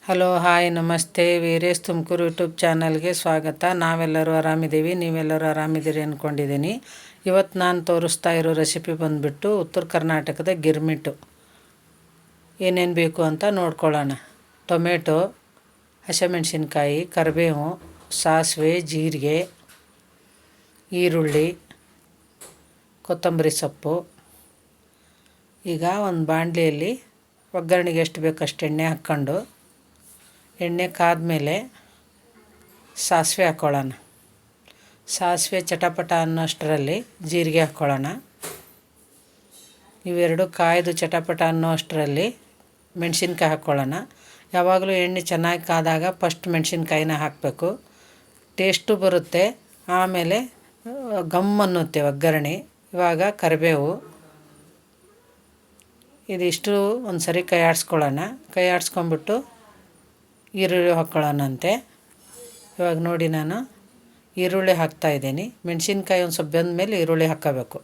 Hello hi ನಮಸ್ತೆ Veeresh Tumakuru YouTube ಚಾನಲ್ಗೆ ಸ್ವಾಗತ. ನಾವೆಲ್ಲರೂ ಆರಾಮಿದ್ದೀವಿ, ನೀವೆಲ್ಲರೂ ಆರಾಮಿದ್ದೀರಿ ಅಂದ್ಕೊಂಡಿದ್ದೀನಿ. ಇವತ್ತು ನಾನು ತೋರಿಸ್ತಾ ಇರೋ ರೆಸಿಪಿ ಬಂದುಬಿಟ್ಟು ಉತ್ತರ ಕರ್ನಾಟಕದ ಗಿರ್ಮಿಟ್ಟು. ಏನೇನು ಬೇಕು ಅಂತ ನೋಡ್ಕೊಳ್ಳೋಣ. ಟೊಮೆಟೊ, ಹಸಿಮೆಣಸಿನ್ಕಾಯಿ, ಕರಿಬೇವು, ಸಾಸಿವೆ, ಜೀರಿಗೆ, ಈರುಳ್ಳಿ, ಕೊತ್ತಂಬರಿ ಸೊಪ್ಪು. ಈಗ ಒಂದು ಬಾಣಲೆಯಲ್ಲಿ ಒಗ್ಗರಣೆಗೆ ಎಷ್ಟು ಬೇಕು ಅಷ್ಟು ಎಣ್ಣೆ ಹಾಕ್ಕೊಂಡು, ಎಣ್ಣೆ ಕಾದ್ಮೇಲೆ ಸಾಸಿವೆ ಹಾಕ್ಕೊಳ್ಳೋಣ. ಸಾಸಿವೆ ಚಟಪಟ ಅನ್ನೋಷ್ಟರಲ್ಲಿ ಜೀರಿಗೆ ಹಾಕ್ಕೊಳ್ಳೋಣ. ಇವೆರಡು ಕಾಯ್ದು ಚಟಪಟ ಅನ್ನೋಷ್ಟರಲ್ಲಿ ಮೆಣಸಿನ್ಕಾಯಿ ಹಾಕ್ಕೊಳ್ಳೋಣ. ಯಾವಾಗಲೂ ಎಣ್ಣೆ ಚೆನ್ನಾಗಿ ಕಾದಾಗ ಫಸ್ಟ್ ಮೆಣಸಿನ್ಕಾಯಿನ ಹಾಕಬೇಕು, ಟೇಸ್ಟು ಬರುತ್ತೆ. ಆಮೇಲೆ ಗಮ್ ಅನ್ನುತ್ತೆ ಒಗ್ಗರಣೆ. ಇವಾಗ ಕರಿಬೇವು ಇದಿಷ್ಟು ಒಂದು ಸರಿ ಕೈ ಆಡಿಸ್ಕೊಳ್ಳೋಣ. ಕೈ ಆಡಿಸ್ಕೊಂಬಿಟ್ಟು ಈರುಳ್ಳಿ ಹಾಕ್ಕೊಳ್ಳೋಣಂತೆ. ಇವಾಗ ನೋಡಿ ನಾನು ಈರುಳ್ಳಿ ಹಾಕ್ತಾಯಿದ್ದೀನಿ. ಮೆಣಸಿನ್ಕಾಯಿ ಒಂದು ಸ್ವಲ್ಪ ಬೆಂದಮೇಲೆ ಈರುಳ್ಳಿ ಹಾಕ್ಕೋಬೇಕು,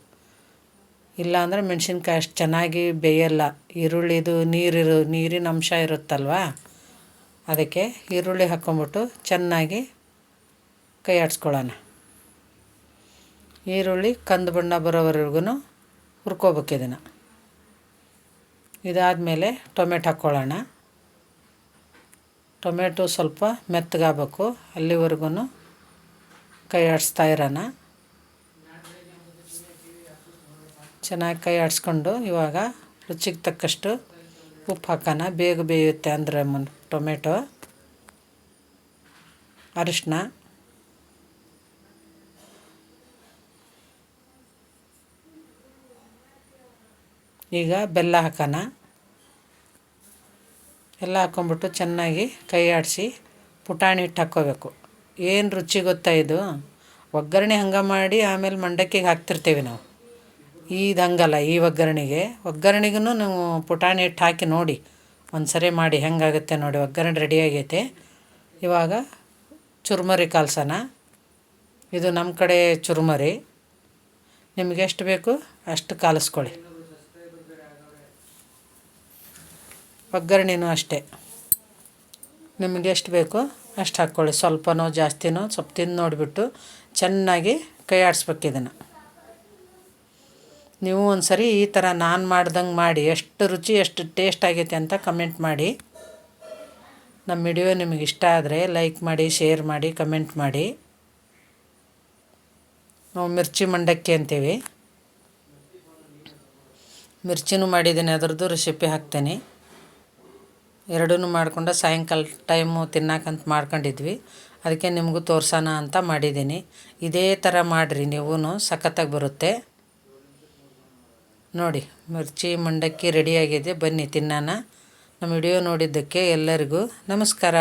ಇಲ್ಲಾಂದರೆ ಮೆಣಸಿನ್ಕಾಯಿ ಅಷ್ಟು ಚೆನ್ನಾಗಿ ಬೇಯಲ್ಲ. ಈರುಳ್ಳಿದು ನೀರಿನ ಅಂಶ ಇರುತ್ತಲ್ವ, ಅದಕ್ಕೆ ಈರುಳ್ಳಿ ಹಾಕ್ಕೊಂಬಿಟ್ಟು ಚೆನ್ನಾಗಿ ಕೈ ಆಡಿಸ್ಕೊಳ್ಳೋಣ. ಈರುಳ್ಳಿ ಕಂದು ಬಣ್ಣ ಬರೋವರೆಗೂ ಹುರ್ಕೋಬೇಕು ಇದನ್ನು. ಇದಾದಮೇಲೆ ಟೊಮೆಟೊ ಹಾಕ್ಕೊಳ್ಳೋಣ. ಟೊಮೆಟೊ ಸ್ವಲ್ಪ ಮೆತ್ತಗಾಗಬೇಕು, ಅಲ್ಲಿವರೆಗೂ ಕೈ ಆಡಿಸ್ತಾ ಇರೋಣ. ಚೆನ್ನಾಗಿ ಕೈ ಆಡಿಸ್ಕೊಂಡು ಇವಾಗ ರುಚಿಗೆ ತಕ್ಕಷ್ಟು ಉಪ್ಪು ಹಾಕೋಣ. ಬೇಗ ಬೇಯುತ್ತೆ ಅಂದರೆ ಟೊಮೆಟೊ. ಅರಿಶಿನ, ಈಗ ಬೆಲ್ಲ ಹಾಕೋಣ. ಎಲ್ಲ ಹಾಕ್ಕೊಂಬಿಟ್ಟು ಚೆನ್ನಾಗಿ ಕೈ ಆಡಿಸಿ ಪುಟಾಣಿ ಹಿಟ್ಟು ಹಾಕ್ಕೋಬೇಕು. ಏನು ರುಚಿ ಗೊತ್ತಾ ಇದು? ಒಗ್ಗರಣೆ ಹಂಗೆ ಮಾಡಿ ಆಮೇಲೆ ಮಂಡಕ್ಕಿಗೆ ಹಾಕ್ತಿರ್ತೀವಿ ನಾವು. ಇದು ಹಂಗಲ್ಲ. ಈ ಒಗ್ಗರಣೆಗೂ ನೀವು ಪುಟಾಣಿ ಹಿಟ್ಟು ಹಾಕಿ ನೋಡಿ, ಒಂದು ಸರಿ ಮಾಡಿ ಹೆಂಗಾಗುತ್ತೆ ನೋಡಿ. ಒಗ್ಗರಣೆ ರೆಡಿಯಾಗೈತೆ. ಇವಾಗ ಚುರ್ಮರಿ ಕಾಲ್ಸೋಣ. ಇದು ನಮ್ಮ ಕಡೆ ಚುರ್ಮರಿ. ನಿಮ್ಗೆ ಎಷ್ಟು ಬೇಕು ಅಷ್ಟು ಕಾಲಿಸ್ಕೊಳ್ಳಿ. ಒಗ್ಗರಣೆನೂ ಅಷ್ಟೇ, ನಿಮಗೆ ಎಷ್ಟು ಬೇಕೋ ಅಷ್ಟು ಹಾಕ್ಕೊಳ್ಳಿ. ಸ್ವಲ್ಪನೋ ಜಾಸ್ತಿನೋ ಸ್ವಲ್ಪ ತಿಂದು ನೋಡಿಬಿಟ್ಟು ಚೆನ್ನಾಗಿ ಕೈ ಆಡಿಸ್ಬೇಕು ಇದನ್ನು. ನೀವು ಒಂದು ಸರಿ ಈ ಥರ ನಾನು ಮಾಡ್ದಂಗೆ ಮಾಡಿ ಎಷ್ಟು ರುಚಿ ಎಷ್ಟು ಟೇಸ್ಟ್ ಆಗೈತೆ ಅಂತ ಕಮೆಂಟ್ ಮಾಡಿ. ನಮ್ಮ ವಿಡಿಯೋ ನಿಮಗೆ ಇಷ್ಟ ಆದರೆ ಲೈಕ್ ಮಾಡಿ, ಶೇರ್ ಮಾಡಿ, ಕಮೆಂಟ್ ಮಾಡಿ. ನಾವು ಮಿರ್ಚಿ ಮಂಡಕ್ಕಿ ಅಂತೀವಿ. ಮಿರ್ಚಿನೂ ಮಾಡಿದ್ದೀನಿ, ಅದರದ್ದು ರೆಸಿಪಿ ಹಾಕ್ತೇನೆ. ಎರಡೂ ಮಾಡ್ಕೊಂಡು ಸಾಯಂಕಾಲ ಟೈಮು ತಿನ್ನಕ್ಕಂತ ಮಾಡ್ಕೊಂಡಿದ್ವಿ, ಅದಕ್ಕೆ ನಿಮಗೂ ತೋರ್ಸೋಣ ಅಂತ ಮಾಡಿದ್ದೀನಿ. ಇದೇ ಥರ ಮಾಡಿರಿ ನೀವು, ಸಖತ್ತಾಗಿ ಬರುತ್ತೆ ನೋಡಿ. ಮಿರ್ಚಿ ಮಂಡಕ್ಕಿ ರೆಡಿಯಾಗಿದೆ, ಬನ್ನಿ ತಿನ್ನೋಣ. ನಮ್ಮ ವಿಡಿಯೋ ನೋಡಿದ್ದಕ್ಕೆ ಎಲ್ಲರಿಗೂ ನಮಸ್ಕಾರ.